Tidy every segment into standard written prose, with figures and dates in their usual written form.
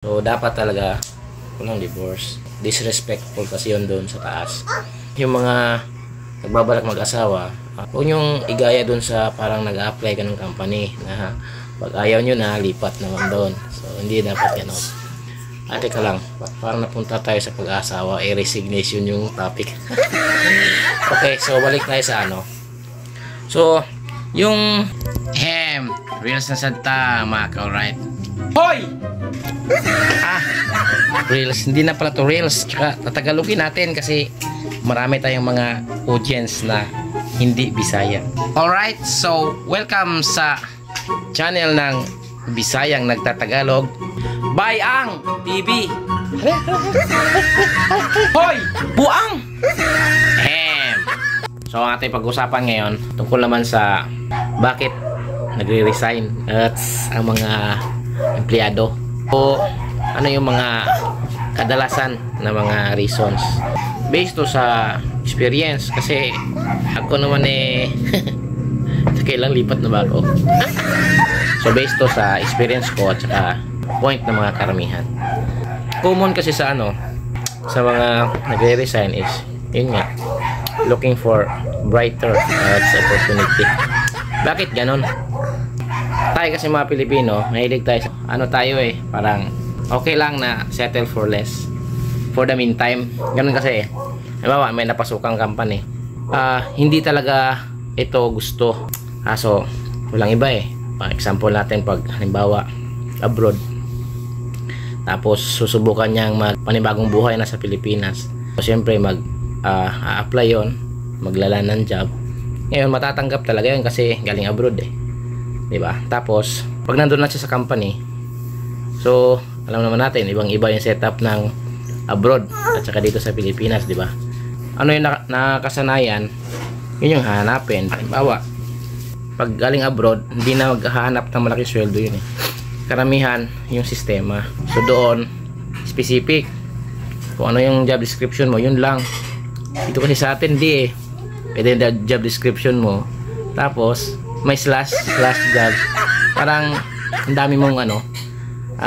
So, dapat talaga walang divorce. Disrespectful kasi yun doon sa taas. Yung mga nagbabalak mag-asawa, huwag nyong igaya doon sa parang nag-a-apply ka ng company na pag ayaw nyo na, lipat naman doon. So, hindi dapat yan. Teka lang, parang napunta tayo sa pag-asawa, resignation yung topic. Okay, so balik tayo sa ano. So, yung Reels na Santa, alright. Hoy! Reels, hindi na pala to Reels. Tsaka tatagalogin natin kasi marami tayong mga audience na hindi Bisaya. Alright, so welcome sa channel ng Bisayang Nagtatagalog by Ang TV. Hoy! Buang! So ang ating pag-usapan ngayon tungkol naman sa bakit nagre-resign at ang mga empleyado o ano yung mga kadalasan na mga reasons based to sa experience kasi ako naman kailang lipat na ba ako. So based to sa experience ko at saka point ng mga karamihan, common kasi sa ano sa mga nagre-resign is yun nga, looking for brighter opportunity. Bakit ganon? Tayo kasi mga Pilipino, mahilig tayo ano tayo parang okay lang na settle for less for the meantime. Ganun kasi halimbawa may napasukang company, hindi talaga ito gusto, so walang iba example natin pag halimbawa abroad, tapos susubukan niyang magpanibagong buhay na sa Pilipinas. So syempre apply yon, maglala ng job. Ngayon matatanggap talaga yun kasi galing abroad diba? Tapos pag nandun na siya sa company, so alam naman natin ibang iba yung setup ng abroad at saka dito sa Pilipinas, diba? Ano yung nakasanayan, yun yung hahanapin. Halimbawa pag galing abroad, hindi na maghahanap ng malaking sweldo yun karamihan yung sistema. So doon specific kung ano yung job description mo, yun lang. Dito kasi sa atin di pwede na job description mo tapos may slash job, parang ang dami mong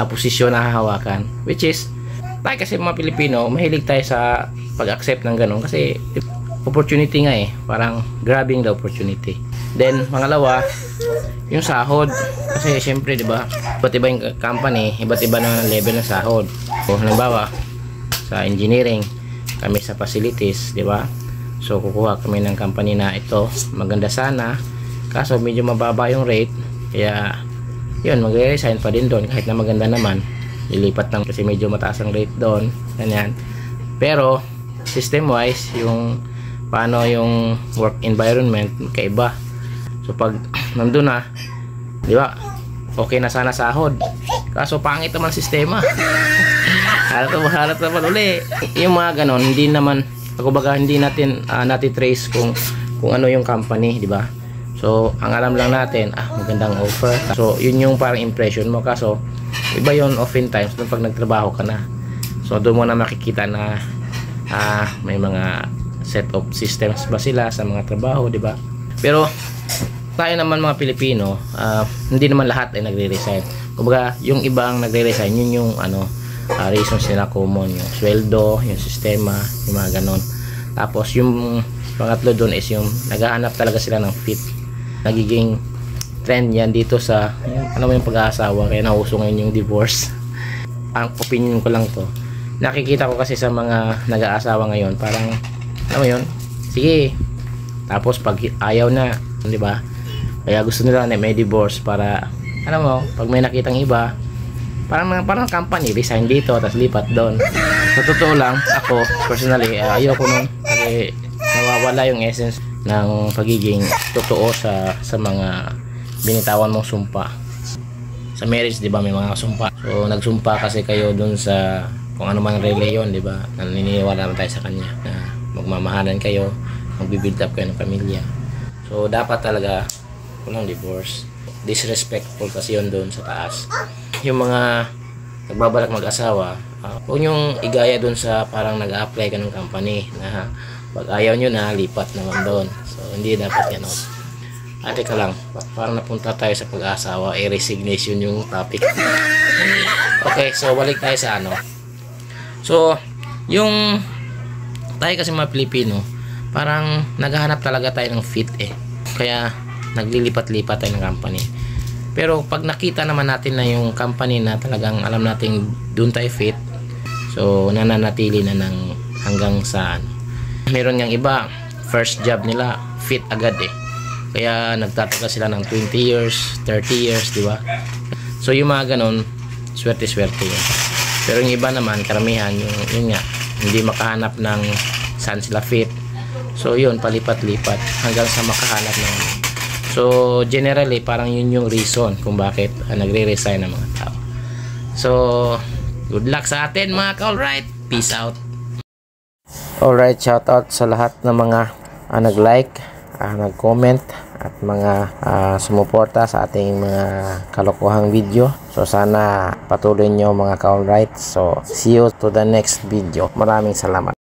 posisyon na hahawakan, which is tayo kasi mga Pilipino mahilig tayo sa pag-accept ng ganun kasi opportunity nga parang grabbing the opportunity. Then pangalawa yung sahod, kasi syempre diba iba't iba yung company, iba't iba na level ng sahod. So halimbawa sa engineering kami sa facilities, diba? So kukuha kami ng company na ito maganda sana, kaso medyo mababa yung rate, kaya yun, magre-resign pa din doon kahit na maganda naman, lilipat lang kasi medyo mataas ang rate doon, ganyan. Pero system wise yung paano yung work environment kaiba. So pag nandun na, diba, okay na sana sahod, kaso pangit naman sistema. halat naman uli yung mga ganon. Hindi naman ako baga hindi natin nati-trace kung ano yung company, di ba? So ang alam lang natin magandang offer, so yun yung parang impression mo, kaso iba yun oftentimes nung pag nagtrabaho ka na. So doon mo na makikita na may mga set of systems ba sila sa mga trabaho, di ba? Pero tayo naman mga Pilipino, hindi naman lahat ay nagre-resign. Kumbaga yung ibang nagre-resign, yun yung reasons nila common, yung sweldo, yung sistema, yung mga ganon. Tapos yung pangatlo doon is yung naghahanap talaga sila ng fit. Nagiging trend yan dito sa yung pag-aasawa, kaya nauso ngayon yung divorce. Ang opinion ko lang to, nakikita ko kasi sa mga nag-aasawa ngayon, parang yun, sige, tapos pag ayaw na, di ba, kaya gusto nila na may divorce para pag may nakitang iba, parang company resign dito tapos lipat doon. Sa totoo lang, ako personally ayoko nun kasi nawawala yung essence ng pagiging totoo sa mga binitawan mong sumpa sa marriage, di ba? May mga sumpa, so nagsumpa kasi kayo dun sa kung ano man reliyon, di ba? Naniniwala naman tayo sa kanya na magmamahalan kayo, magbi-build up kayo ng pamilya. So dapat talaga walang divorce. Disrespectful kasi yun doon sa taas. Yung mga nagbabalak mag-asawa, huwag nyong igaya doon sa parang nag-a-apply ka ng company na pag ayaw nyo na, lipat naman doon. So hindi dapat yan. Teka lang, parang napunta tayo sa pag-asawa, resignation yung topic. Okay, so balik tayo sa ano. So, yung tayo kasi mga Pilipino, parang naghahanap talaga tayo ng fit eh. Kaya naglilipat-lipat tayo ng company. Pero pag nakita naman natin na yung company na talagang alam natin doon tayo fit, so nananatili na ng hanggang sa ano. Meron ngang iba, first job nila fit agad eh. Kaya nagtatagal sila ng 20 years, 30 years, di ba? So yung mga ganon, swerte-swerte yun. Pero yung iba naman, karamihan, yun nga, hindi makahanap ng saan sila fit. So yun, palipat-lipat hanggang sa makahanap ng. So generally, parang yun yung reason kung bakit nagre-resign ng mga tao. So good luck sa atin mga ka-alright. Peace out. Alright, shout out sa lahat ng mga nag-like, nag-comment at mga sumuporta sa ating mga kalokohang video. So sana patuloy nyo mga ka-alright. So see you to the next video. Maraming salamat.